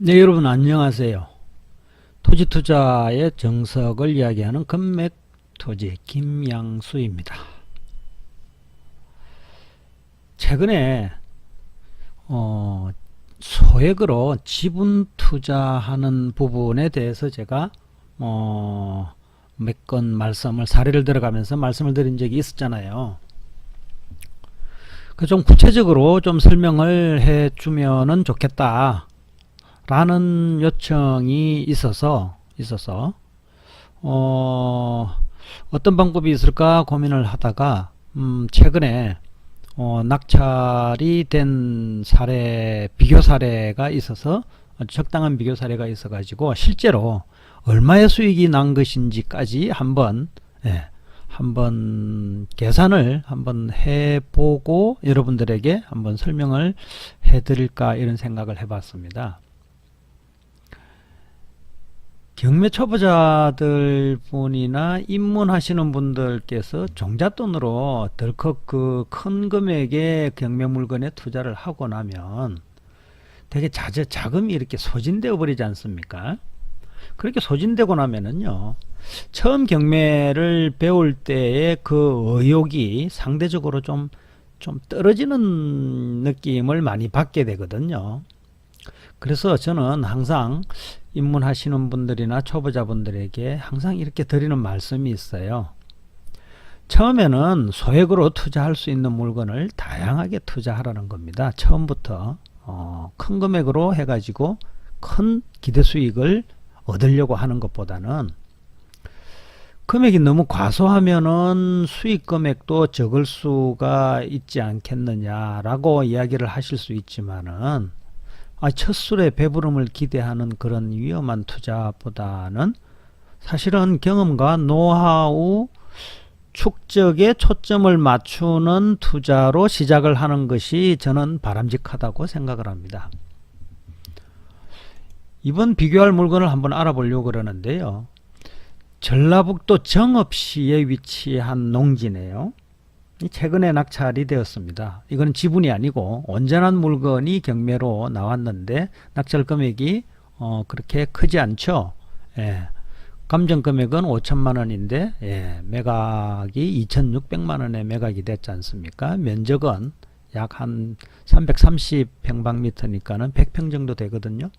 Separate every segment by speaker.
Speaker 1: 네, 여러분 안녕하세요. 토지 투자의 정석을 이야기하는 금맥토지 김양수입니다. 최근에 소액으로 지분 투자하는 부분에 대해서 제가 몇 건 사례를 들어가면서 말씀을 드린 적이 있었잖아요. 좀 구체적으로 좀 설명을 해 주면은 좋겠다 라는 요청이 있어서 어떤 방법이 있을까 고민을 하다가 최근에 낙찰이 된 비교 사례가 있어서 아주 적당한 비교 사례가 있어 가지고 실제로 얼마의 수익이 난 것인지까지 한번 계산을 한번 해보고 여러분들에게 한번 설명을 해드릴까 이런 생각을 해봤습니다. 경매 초보자들 분이나 입문하시는 분들께서 종잣돈으로 덜컥 그 큰 금액의 경매 물건에 투자를 하고 나면 되게 자금이 이렇게 소진되어 버리지 않습니까? 그렇게 소진되고 나면은요, 처음 경매를 배울 때의 그 의욕이 상대적으로 좀 떨어지는 느낌을 많이 받게 되거든요. 그래서 저는 항상 입문하시는 분들이나 초보자분들에게 항상 이렇게 드리는 말씀이 있어요. 처음에는 소액으로 투자할 수 있는 물건을 다양하게 투자하라는 겁니다. 처음부터 큰 금액으로 해가지고 큰 기대 수익을 얻으려고 하는 것보다는 금액이 너무 과소하면은 수익 금액도 적을 수가 있지 않겠느냐라고 이야기를 하실 수 있지만은 첫 술에 배부름을 기대하는 그런 위험한 투자보다는 사실은 경험과 노하우 축적에 초점을 맞추는 투자로 시작을 하는 것이 저는 바람직하다고 생각을 합니다. 이번 비교할 물건을 한번 알아보려고 그러는데요. 전라북도 정읍시에 위치한 농지네요. 최근에 낙찰이 되었습니다. 이건 지분이 아니고 온전한 물건이 경매로 나왔는데 낙찰 금액이 그렇게 크지 않죠. 감정 금액은 5천만 원인데 매각이 2,600만 원에 매각이 됐지 않습니까? 면적은 약 한 330평방미터니까는 100평 정도 되거든요.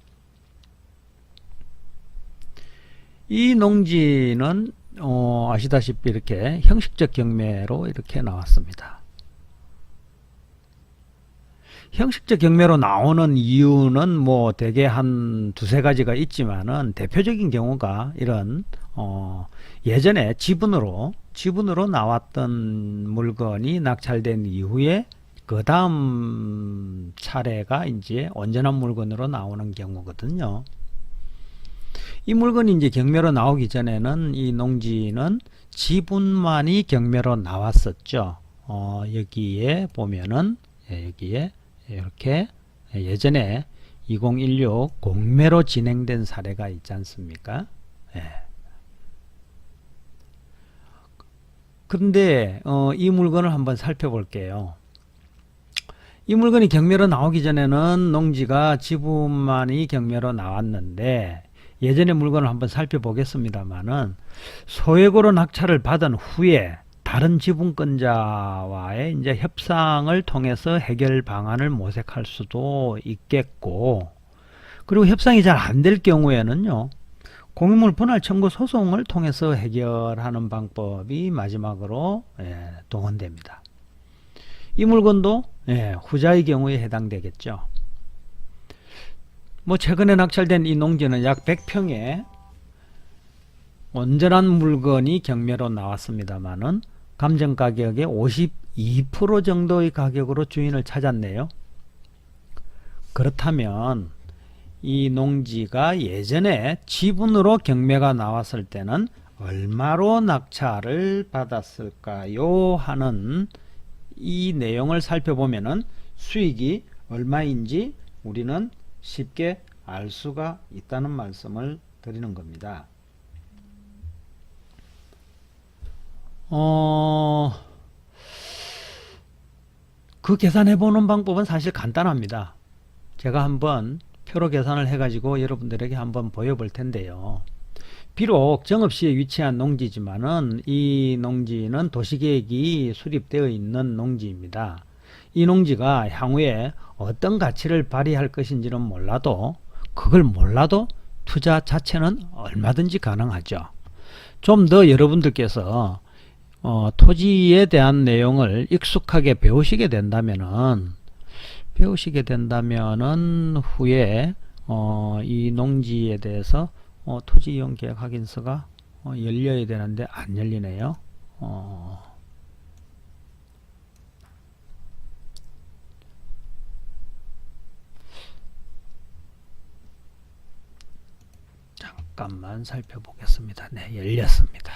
Speaker 1: 이 농지는 아시다시피 이렇게 형식적 경매로 이렇게 나왔습니다. 형식적 경매로 나오는 이유는 뭐 대개 한 두세 가지가 있지만은 대표적인 경우가 이런 예전에 지분으로 나왔던 물건이 낙찰된 이후에 그 다음 차례가 이제 온전한 물건으로 나오는 경우거든요. 이 물건이 이제 경매로 나오기 전에는 이 농지는 지분만이 경매로 나왔었죠. 여기에 보면은 여기에 이렇게 예전에 2016 공매로 진행된 사례가 있지 않습니까? 그런데 이 물건을 한번 살펴볼게요. 이 물건이 경매로 나오기 전에는 농지가 지분만이 경매로 나왔는데 예전의 물건을 한번 살펴보겠습니다만은 소액으로 낙찰을 받은 후에 다른 지분권자와의 이제 협상을 통해서 해결 방안을 모색할 수도 있겠고, 그리고 협상이 잘 안 될 경우에는요, 공유물 분할 청구 소송을 통해서 해결하는 방법이 마지막으로 동원됩니다. 이 물건도 후자의 경우에 해당되겠죠. 뭐 최근에 낙찰된 이 농지는 약 100평에 온전한 물건이 경매로 나왔습니다만은 감정 가격의 52% 정도의 가격으로 주인을 찾았네요. 그렇다면 이 농지가 예전에 지분으로 경매가 나왔을 때는 얼마로 낙찰을 받았을까요? 하는 이 내용을 살펴보면은 수익이 얼마인지 우리는 쉽게 알 수가 있다는 말씀을 드리는 겁니다. 그 계산해 보는 방법은 사실 간단합니다. 제가 한번 표로 계산을 해가지고 여러분들에게 한번 보여볼 텐데요. 비록 정읍시에 위치한 농지지만은 이 농지는 도시계획이 수립되어 있는 농지입니다. 이 농지가 향후에 어떤 가치를 발휘할 것인지는 몰라도 그걸 몰라도 투자 자체는 얼마든지 가능하죠. 좀 더 여러분들께서 토지에 대한 내용을 익숙하게 배우시게 된다면은 후에 이 농지에 대해서 토지 이용 계약 확인서가 열려야 되는데 안 열리네요. 잠깐만 살펴보겠습니다. 네, 열렸습니다.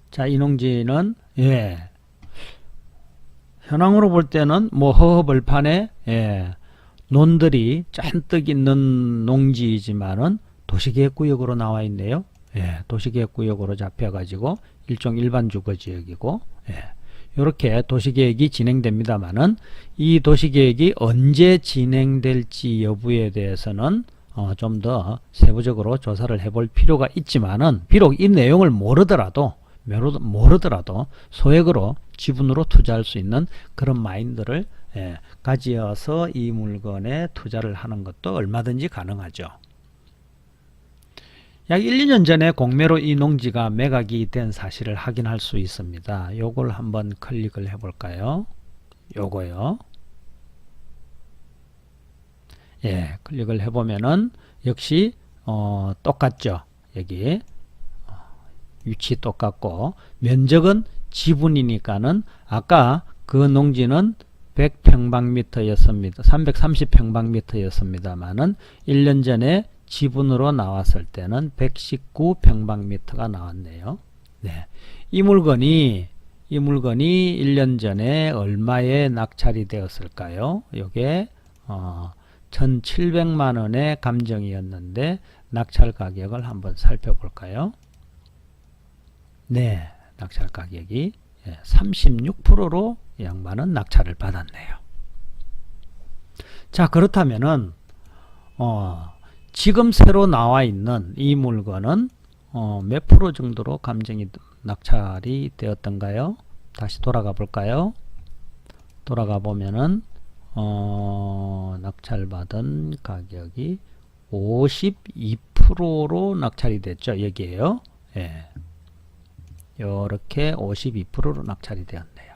Speaker 1: 자, 이 농지는 현황으로 볼 때는 뭐 허허벌판에 논들이 잔뜩 있는 농지이지만은 도시계획구역으로 나와 있네요. 도시계획구역으로 잡혀가지고 일종 일반 주거지역이고, 이렇게 도시계획이 진행됩니다만은 이 도시계획이 언제 진행될지 여부에 대해서는 좀 더 세부적으로 조사를 해볼 필요가 있지만은 비록 이 내용을 모르더라도 소액으로 지분으로 투자할 수 있는 그런 마인드를 가지어서 이 물건에 투자를 하는 것도 얼마든지 가능하죠. 약 1, 2년 전에 공매로 이 농지가 매각이 된 사실을 확인할 수 있습니다. 요걸 한번 클릭을 해 볼까요? 요거요. 클릭을 해보면은 역시 똑같죠. 여기 위치 똑같고 면적은 지분이니까는 아까 그 농지는 100평방미터였습니다. 330평방미터였습니다만은 1년 전에 지분으로 나왔을 때는 119평방미터가 나왔네요. 이 물건이 1년 전에 얼마에 낙찰이 되었을까요? 요게 1,700만원의 감정이었는데 낙찰 가격을 한번 살펴볼까요? 낙찰 가격이 36%로 양반은 낙찰을 받았네요. 자, 그렇다면은 지금 새로 나와 있는 이 물건은 몇 프로 정도로 감정이 낙찰이 되었던가요? 다시 돌아가 볼까요? 돌아가 보면은 낙찰받은 가격이 52%로 낙찰이 됐죠. 여기에요. 이렇게 52%로 낙찰이 되었네요.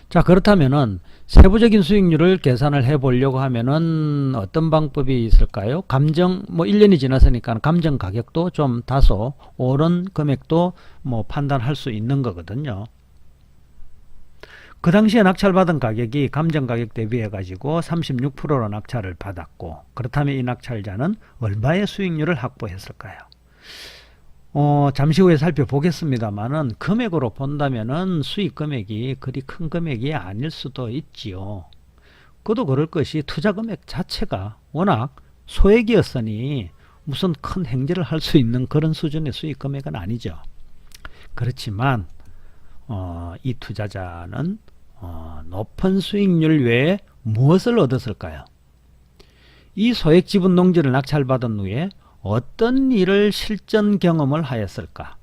Speaker 1: 자, 그렇다면은 세부적인 수익률을 계산을 해 보려고 하면은 어떤 방법이 있을까요? 감정, 1년이 지났으니까 감정 가격도 좀 다소 오른 금액도 판단할 수 있는 거거든요. 그 당시에 낙찰받은 가격이 감정 가격 대비해 가지고 36%로 낙찰을 받았고, 그렇다면 이 낙찰자는 얼마의 수익률을 확보했을까요? 잠시 후에 살펴보겠습니다만은 금액으로 본다면은 수익 금액이 그리 큰 금액이 아닐 수도 있지요. 그도 그럴 것이 투자 금액 자체가 워낙 소액이었으니 무슨 큰 행제를 할 수 있는 그런 수준의 수익 금액은 아니죠. 그렇지만 이 투자자는 높은 수익률 외에 무엇을 얻었을까요? 이 소액 지분 농지를 낙찰받은 후에 어떤 일을 실전 경험을 하였을까?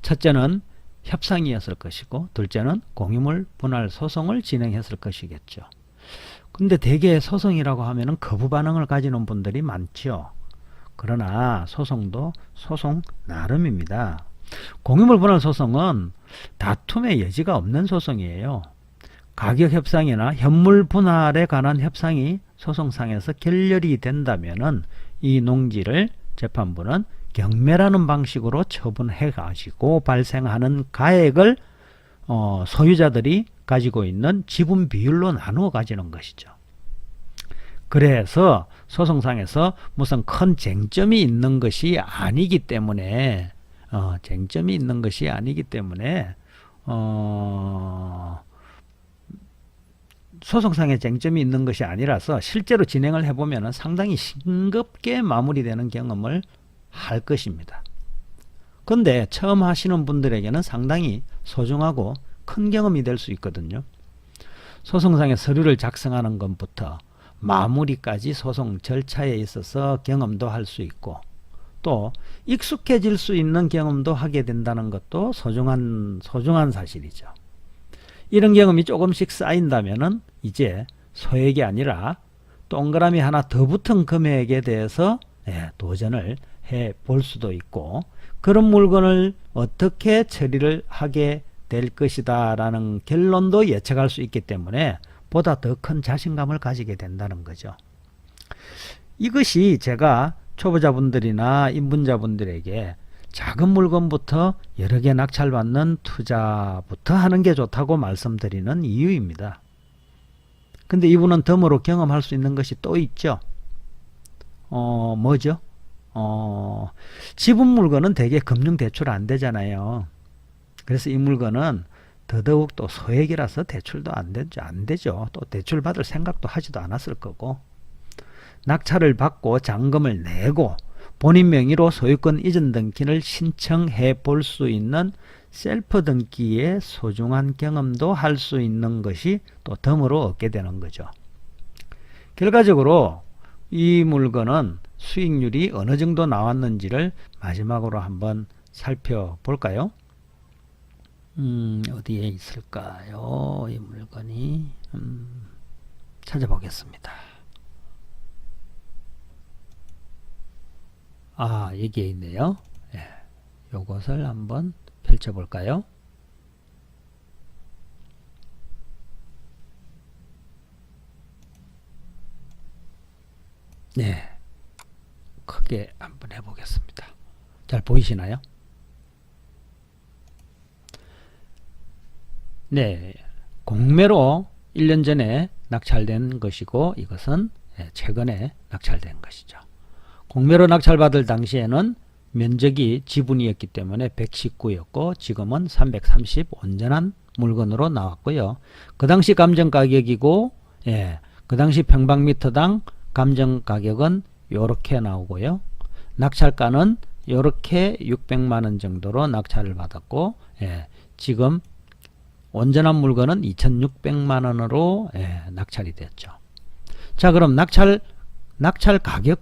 Speaker 1: 첫째는 협상이었을 것이고, 둘째는 공유물 분할 소송을 진행했을 것이겠죠. 근데 대개 소송이라고 하면은 거부 반응을 가지는 분들이 많죠. 그러나 소송도 소송 나름입니다. 공유물 분할 소송은 다툼의 여지가 없는 소송이에요. 가격 협상이나 현물 분할에 관한 협상이 소송상에서 결렬이 된다면은 이 농지를 재판부는 경매라는 방식으로 처분해 가지고 발생하는 가액을 소유자들이 가지고 있는 지분 비율로 나누어 가지는 것이죠. 그래서 소송상에서 무슨 큰 쟁점이 있는 것이 아니기 때문에 소송상의 쟁점이 있는 것이 아니라서 실제로 진행을 해보면 상당히 싱겁게 마무리되는 경험을 할 것입니다. 근데 처음 하시는 분들에게는 상당히 소중하고 큰 경험이 될 수 있거든요. 소송상의 서류를 작성하는 것부터 마무리까지 소송 절차에 있어서 경험도 할 수 있고 또 익숙해질 수 있는 경험도 하게 된다는 것도 소중한 사실이죠. 이런 경험이 조금씩 쌓인다면은 이제 소액이 아니라 동그라미 하나 더 붙은 금액에 대해서 도전을 해 볼 수도 있고 그런 물건을 어떻게 처리를 하게 될 것이다 라는 결론도 예측할 수 있기 때문에 보다 더 큰 자신감을 가지게 된다는 거죠. 이것이 제가 초보자분들이나 입문자분들에게 작은 물건부터 여러 개 낙찰받는 투자부터 하는 게 좋다고 말씀드리는 이유입니다. 근데 이분은 덤으로 경험할 수 있는 것이 또 있죠. 뭐죠? 지분 물건은 대개 금융 대출 안 되잖아요. 그래서 이 물건은 더더욱 또 소액이라서 대출도 안 되죠. 또 대출 받을 생각도 하지도 않았을 거고 낙찰을 받고 잔금을 내고 본인 명의로 소유권 이전 등기를 신청해 볼 수 있는 셀프 등기의 소중한 경험도 할 수 있는 것이 또 덤으로 얻게 되는 거죠. 결과적으로 이 물건은 수익률이 어느 정도 나왔는지를 마지막으로 한번 살펴볼까요? 어디에 있을까요? 이 물건이 찾아보겠습니다. 여기에 있네요. 요것을 한번 펼쳐볼까요? 네, 크게 한번 해보겠습니다. 잘 보이시나요? 네, 공매로 1년 전에 낙찰된 것이고 이것은 최근에 낙찰된 것이죠. 공매로 낙찰받을 당시에는 면적이 지분이었기 때문에 119였고 지금은 330 온전한 물건으로 나왔고요. 그 당시 감정 가격이고 그 당시 평방미터당 감정 가격은 요렇게 나오고요. 낙찰가는 요렇게 600만원 정도로 낙찰을 받았고 지금 온전한 물건은 2600만원으로 낙찰이 됐죠. 자, 그럼 낙찰 가격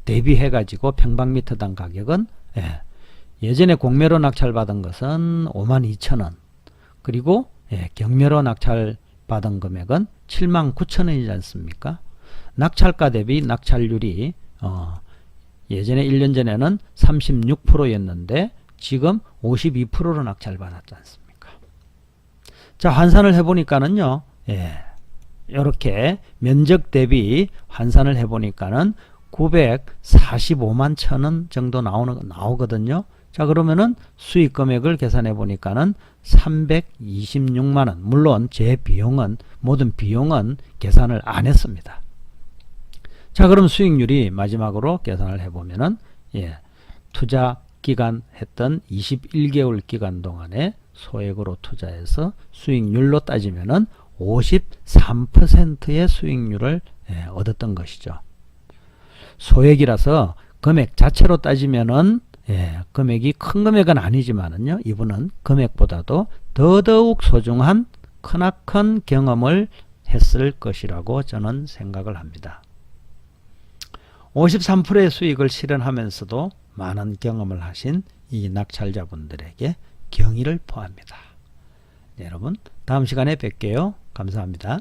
Speaker 1: 대비해 가지고 평방미터당 가격은 예전에 공매로 낙찰받은 것은 52,000원 그리고 경매로 낙찰받은 금액은 79,000원이지 않습니까? 낙찰가 대비 낙찰률이 예전에 1년 전에는 36%였는데 지금 52%로 낙찰받았지 않습니까? 자, 환산을 해보니까는요, 이렇게 면적 대비 환산을 해보니까는 945만 1,000원 정도 나오거든요. 자, 그러면은 수익 금액을 계산해 보니까는 326만원. 물론 제 비용은, 모든 비용은 계산을 안 했습니다. 자, 그럼 수익률이 마지막으로 계산을 해 보면은 투자 기간 했던 21개월 기간 동안에 소액으로 투자해서 수익률로 따지면은 53%의 수익률을 얻었던 것이죠. 소액이라서 금액 자체로 따지면은 금액이 큰 금액은 아니지만은요, 이분은 금액보다도 더더욱 소중한 크나큰 경험을 했을 것이라고 저는 생각을 합니다. 53%의 수익을 실현하면서도 많은 경험을 하신 이 낙찰자분들에게 경의를 표합니다. 네, 여러분, 다음 시간에 뵐게요. 감사합니다.